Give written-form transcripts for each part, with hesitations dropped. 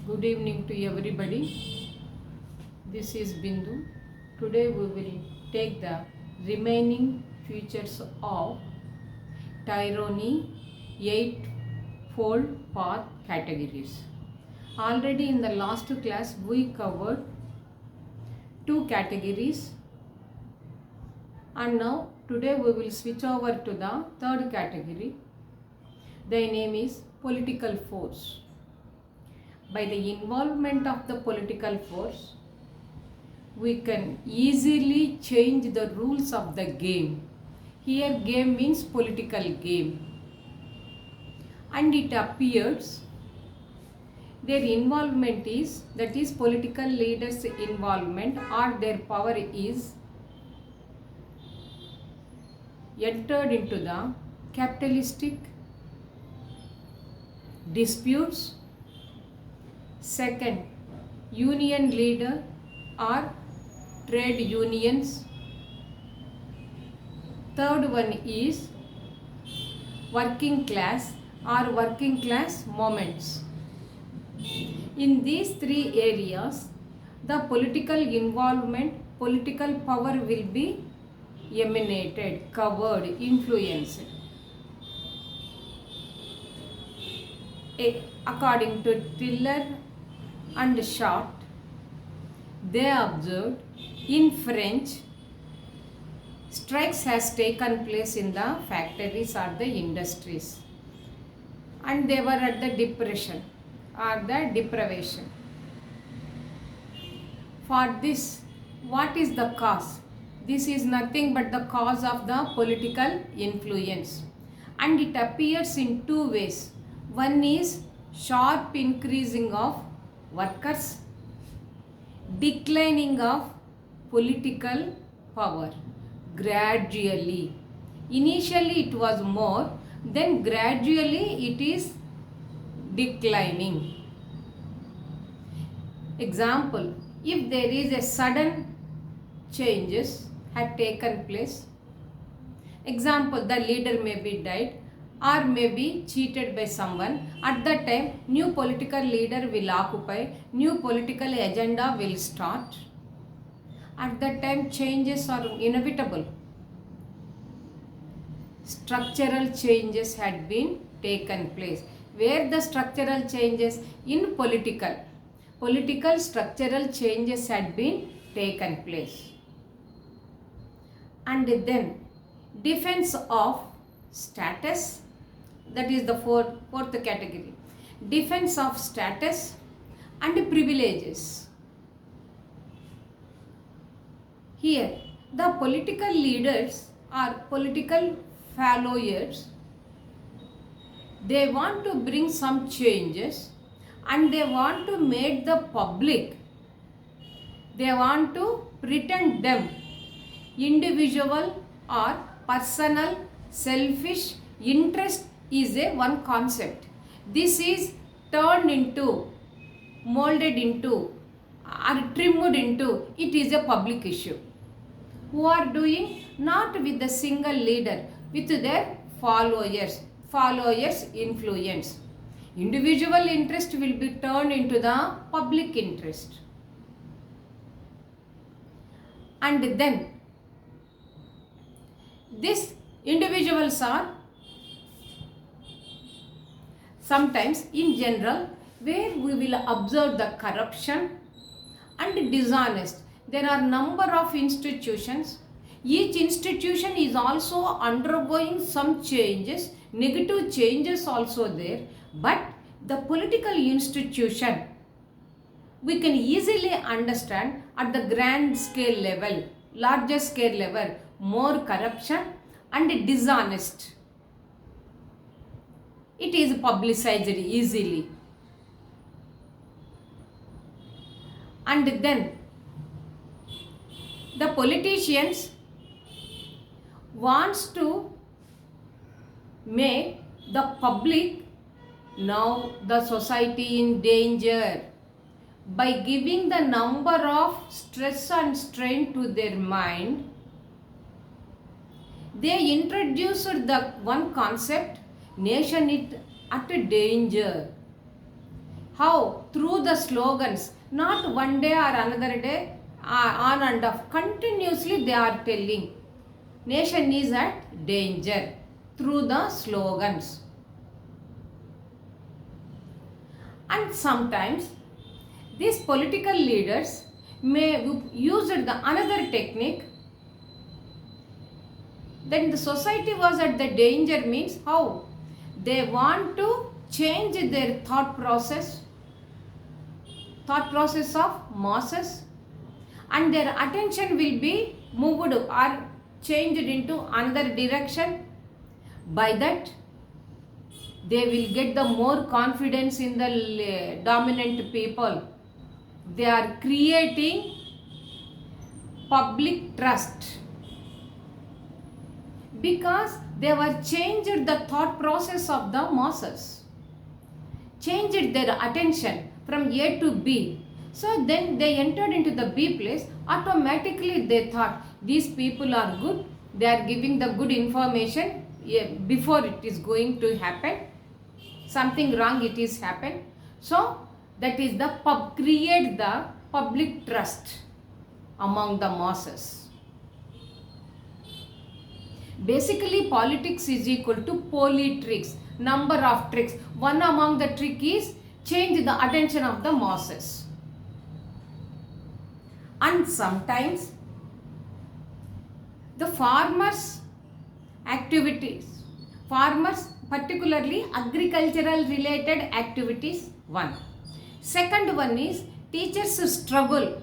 Good evening to everybody. This is Bindu. Today we will take the remaining features of tyranny 8-fold path categories. Already in the last class we covered two categories, and now today we will switch over to the third category. The name is political force. By the involvement of the political force, we can easily change the rules of the game. Here game means political game. And it appears their involvement is, that is political leaders' involvement or their power is entered into the capitalistic disputes. Second, union leader or trade unions. Third one is working class or working class movements. In these three areas, the political involvement, political power will be emanated, covered, influenced. According to Tiller and Short, they observed in French, strikes has taken place in the factories or the industries, and they were at the depression or the deprivation. For this, what is the cause? This is nothing but the cause of the political influence, and it appears in two ways. One is sharp increasing of workers, declining of political power gradually. Initially it was more, then gradually it is declining. Example, if there is a sudden changes had taken place, example, the leader may be died or may be cheated by someone, at that time new political leader will occupy, new political agenda will start. At that time changes are inevitable. Structural changes had been taken place. Where the structural changes? In political structural changes had been taken place. And then defense of status, that is the fourth category. Defense of status and privileges. Here the political leaders or political followers, they want to bring some changes and they want to make the public, they want to pretend them individual or personal selfish interest is a one concept. This is turned into, molded into or trimmed into, it is a public issue. Who are doing? Not with the single leader, with their followers influence. Individual interest will be turned into the public interest. And then these individuals are sometimes in general, where we will observe the corruption and dishonest. There are number of institutions. Each institution is also undergoing some changes, negative changes also there. But the political institution, we can easily understand at the grand scale level, larger scale level, more corruption and dishonest. It is publicized easily. And then the politicians wants to make the public, now the society in danger, by giving the number of stress and strain to their mind. They introduced the one concept, nation it at danger. How? Through the slogans, not one day or another day, on and off. Continuously they are telling nation is at danger through the slogans. And sometimes these political leaders may use another technique. Then the society was at the danger means how? They want to change their thought process of masses, and their attention will be moved or changed into another direction. By that, they will get the more confidence in the dominant people. They are creating public trust because they were changed the thought process of the masses, changed their attention from A to B. So then they entered into the B place. Automatically they thought these people are good, they are giving the good information before it is going to happen. Something wrong it is happened. So that is the create the public trust among the masses. Basically politics is equal to polytricks, number of tricks. One among the trick is change the attention of the masses. And sometimes the farmers particularly agricultural related activities, one. Second one is teachers struggle.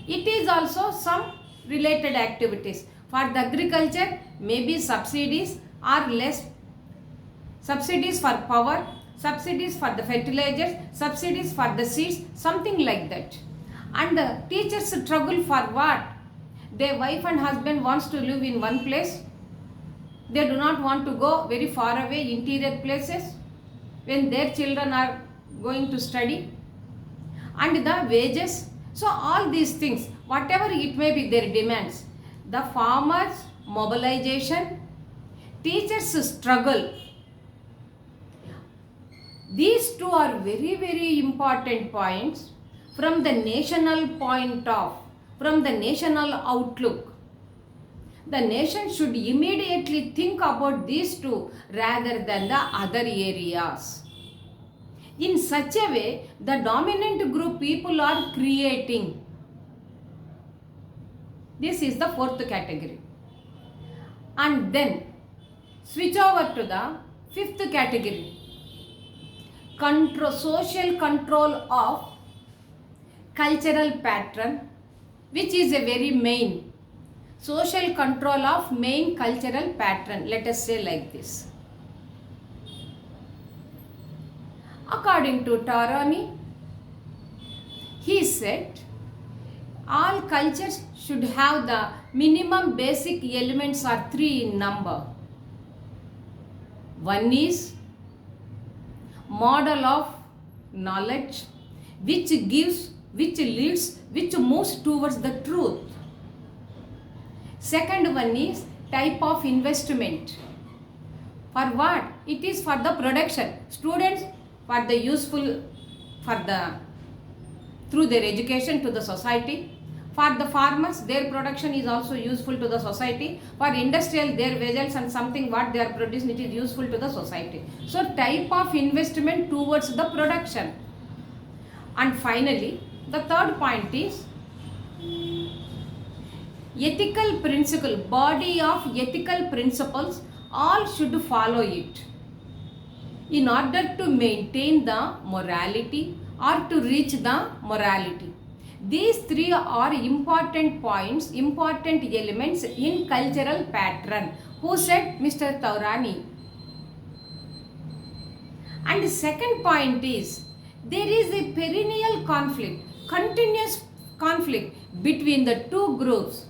It is also some related activities. For the agriculture, maybe subsidies are less, subsidies for power, subsidies for the fertilizers, subsidies for the seeds, something like that. And the teachers struggle for what? Their wife and husband wants to live in one place. They do not want to go very far away, interior places, when their children are going to study. And the wages. So all these things, whatever it may be their demands, the farmers' mobilization, teachers' struggle. These two are very, very important points from the national from the national outlook. The nation should immediately think about these two rather than the other areas. In such a way, the dominant group people are creating. This is the fourth category. And then switch over to the fifth category. Social control of cultural pattern, which is a very main. Social control of main cultural pattern, let us say like this. According to Tarani, he said all cultures should have the minimum basic elements are 3 in number. One is model of knowledge, which gives, which leads, which moves towards the truth. Second one is type of investment. For what? It is for the production. Students for the useful, through their education to the society. For the farmers, their production is also useful to the society. For industrial, their wages and something what they are producing, it is useful to the society. So type of investment towards the production. And finally, the third point is ethical principle, body of ethical principles, all should follow it in order to maintain the morality or to reach the morality. These three are important points, important elements in cultural pattern. Who said? Mr. Taurani. And the second point is, there is a perennial conflict, continuous conflict between the two groups,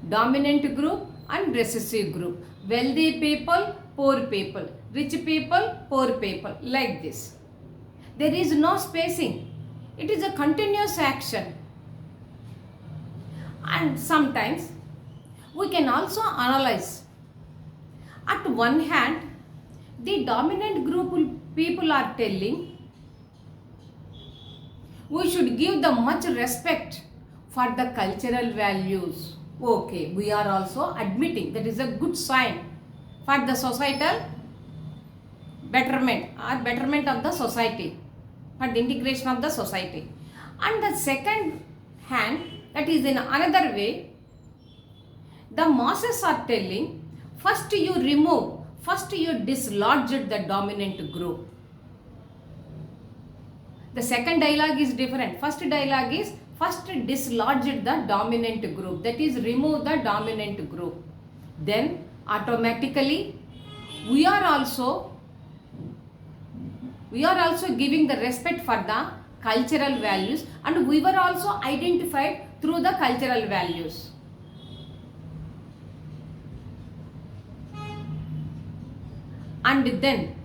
dominant group and recessive group, wealthy people, poor people, rich people, poor people, like this. There is no spacing. It is a continuous action. And sometimes we can also analyze. At one hand, the dominant group people are telling We should give the much respect for the cultural values. Okay, we are also admitting that is a good sign for the societal betterment or betterment of the society, for the integration of the society. And the second hand, that is in another way, the masses are telling, first you remove, first you dislodge the dominant group. The second dialogue is different. First dialogue is first dislodge the dominant group, that is remove the dominant group. Then automatically we are also giving the respect for the cultural values, and we were also identified through the cultural values. And then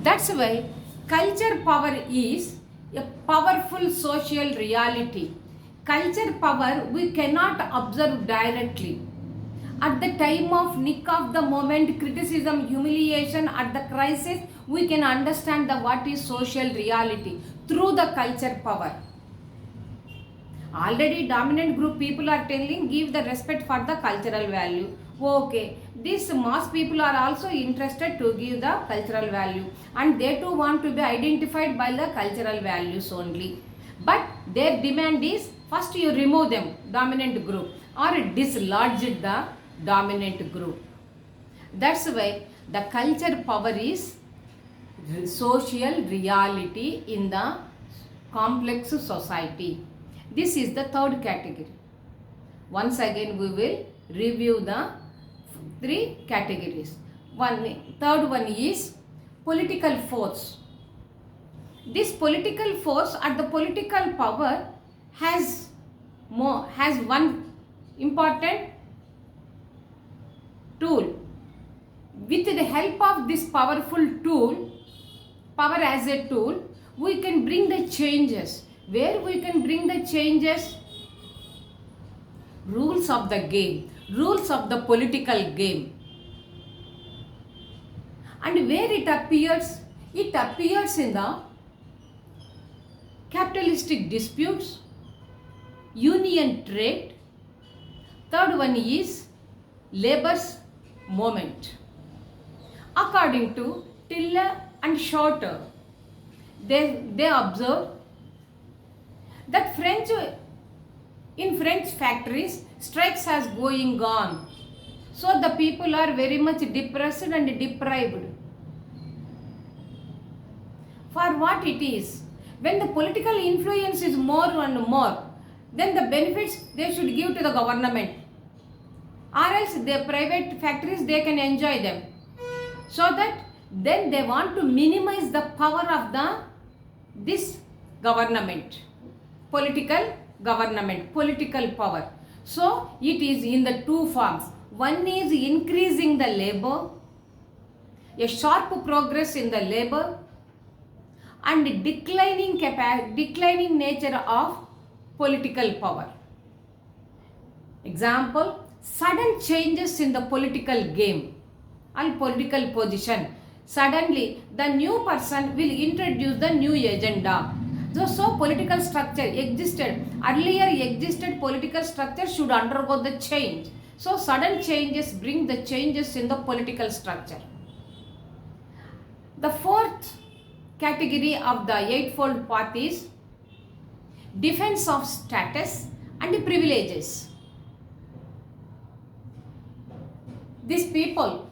that's why culture power is a powerful social reality. Culture power we cannot observe directly. At the time of nick of the moment, criticism, humiliation, at the crisis, we can understand the what is social reality through the culture power. Already dominant group people are telling give the respect for the cultural value. Okay, these mass people are also interested to give the cultural value, and they too want to be identified by the cultural values only. But their demand is first you remove them, dominant group, or dislodge the dominant group. That's why the culture power is social reality in the complex society. This is the third category. Once again we will review the three categories. Third one is political force. This political force or the political power has one important tool. With the help of this powerful tool, power as a tool, we can bring the changes. Where we can bring the changes? Rules of the game, rules of the political game. And where it appears? It appears in the capitalistic disputes, union trade. Third one is labor's movement. According to Tiller and Shorter, they observe that in French factories strikes has going on, so the people are very much depressed and deprived. For what it is, when the political influence is more and more, then the benefits they should give to the government, or else the private factories they can enjoy them, so that then they want to minimize the power of this government, political government, political power. So it is in the two forms. One is increasing the labor, a sharp progress in the labor, and declining nature of political power. Example, sudden changes in the political game and political position. Suddenly the new person will introduce the new agenda. So political structure existed, earlier existed political structure should undergo the change. So sudden changes bring the changes in the political structure. The fourth category of the eightfold path is defense of status and privileges. These people,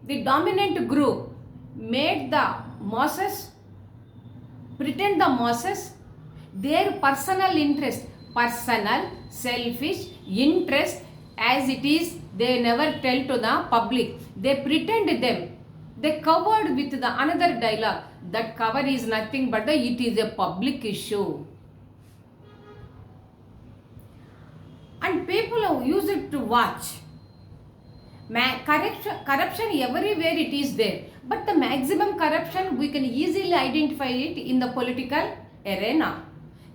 the dominant group, made the masses pretend the masses their personal interest, personal selfish interest as it is, they never tell to the public, they pretend them, they covered with the another dialogue. That cover is nothing but it is a public issue, and people use it to watch. Corruption everywhere it is there, but the maximum corruption we can easily identify it in the political arena.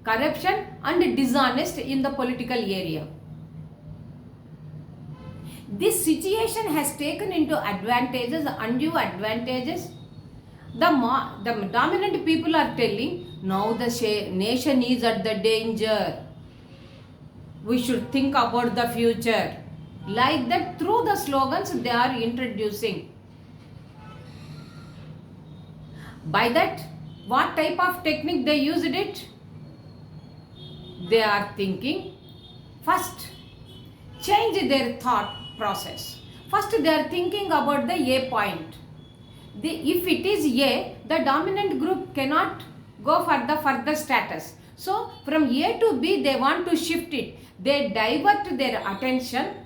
Corruption and dishonest in the political area. This situation has taken into advantages, undue advantages, The dominant people are telling, now the nation is at the danger. We should think about the future. Like that, through the slogans they are introducing. By that, what type of technique they used it? They are thinking, first, change their thought process. First, they are thinking about the A point. If it is A, the dominant group cannot go for the further status. So, from A to B, they want to shift it. They divert their attention.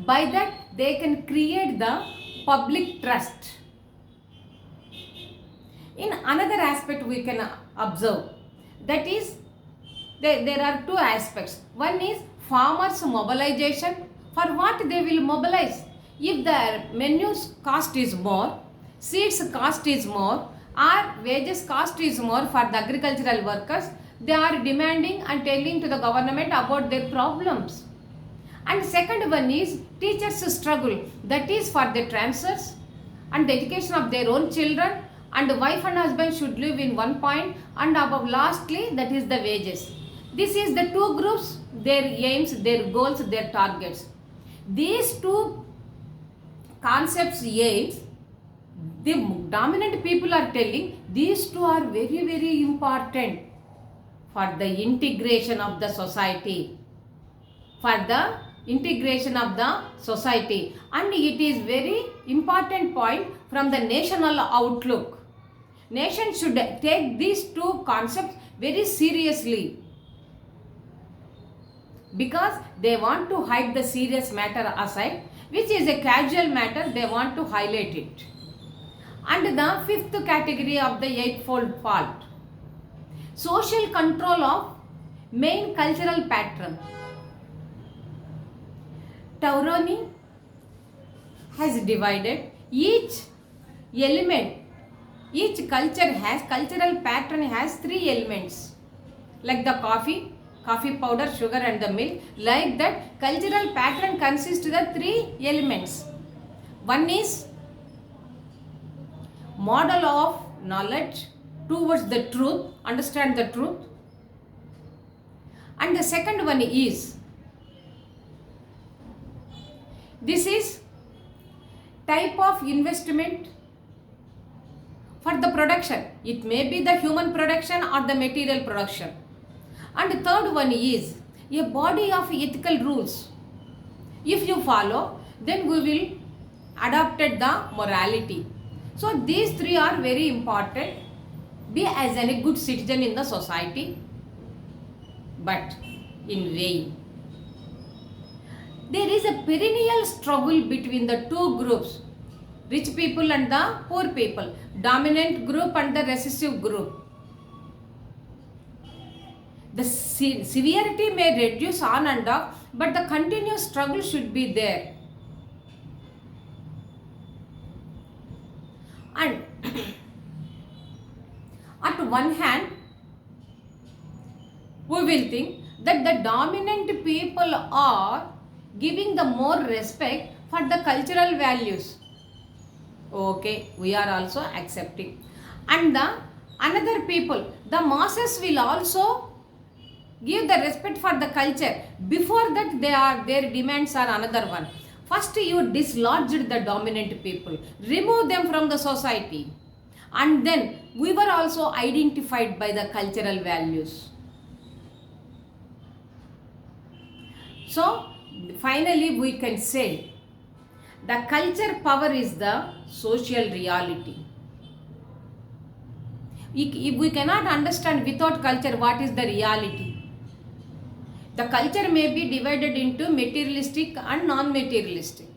By that, they can create the public trust. In another aspect, we can observe, that is, there are two aspects. One is farmers' mobilization. For what they will mobilize? If the menu's cost is more, seeds cost is more, or wages cost is more for the agricultural workers, they are demanding and telling to the government about their problems. And second one is teachers' struggle. That is for the transfers and the education of their own children, and the wife and husband should live in one point, and above lastly, that is the wages. This is the two groups, their aims, their goals, their targets. These two concepts, aims, the dominant people are telling, these two are very, very important for the integration of the society. For the integration of the society. And it is very important point from the national outlook. Nation should take these two concepts very seriously, because they want to hide the serious matter aside, which is a casual matter, they want to highlight it. And the fifth category of the eightfold fault, social control of main cultural pattern. Tauroni has divided each element, each cultural pattern has three elements, like the coffee powder, sugar and the milk. Like that, cultural pattern consists of the three elements. One is model of knowledge towards the truth, understand the truth. And the second one is, this is type of investment for the production. It may be the human production or the material production. And the third one is a body of ethical rules. If you follow, then we will adopt the morality. So these three are very important. Be as a good citizen in the society, but in vain. There is a perennial struggle between the two groups, rich people and the poor people, dominant group and the recessive group. The severity may reduce on and off, but the continuous struggle should be there. And at one hand, we will think that the dominant people are giving the more respect for the cultural values. Okay, we are also accepting. And the another people, the masses will also give the respect for the culture. Before that, their demands are another one. First, you dislodged the dominant people, remove them from the society, and then we were also identified by the cultural values. So finally, we can say the culture power is the social reality. If we cannot understand without culture what is the reality, the culture may be divided into materialistic and non-materialistic.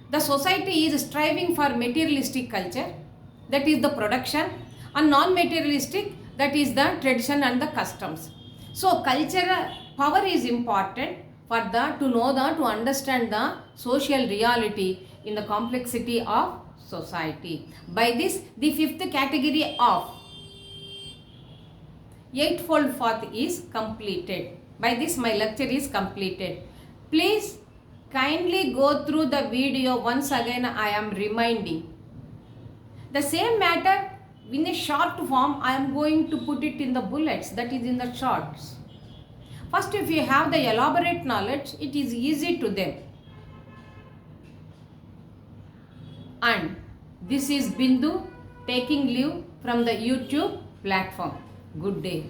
The society is striving for materialistic culture, that is the production, and non-materialistic, that is the tradition and the customs. So culture power is important for to understand the social reality in the complexity of society. By this, the fifth category of eightfold path is completed. By this, my lecture is completed. Please kindly go through the video once again. I am reminding. The same matter in a short form, I am going to put it in the bullets, that is in the shorts. First, if you have the elaborate knowledge, it is easy to them. And this is Bindu taking leave from the YouTube platform. Good day.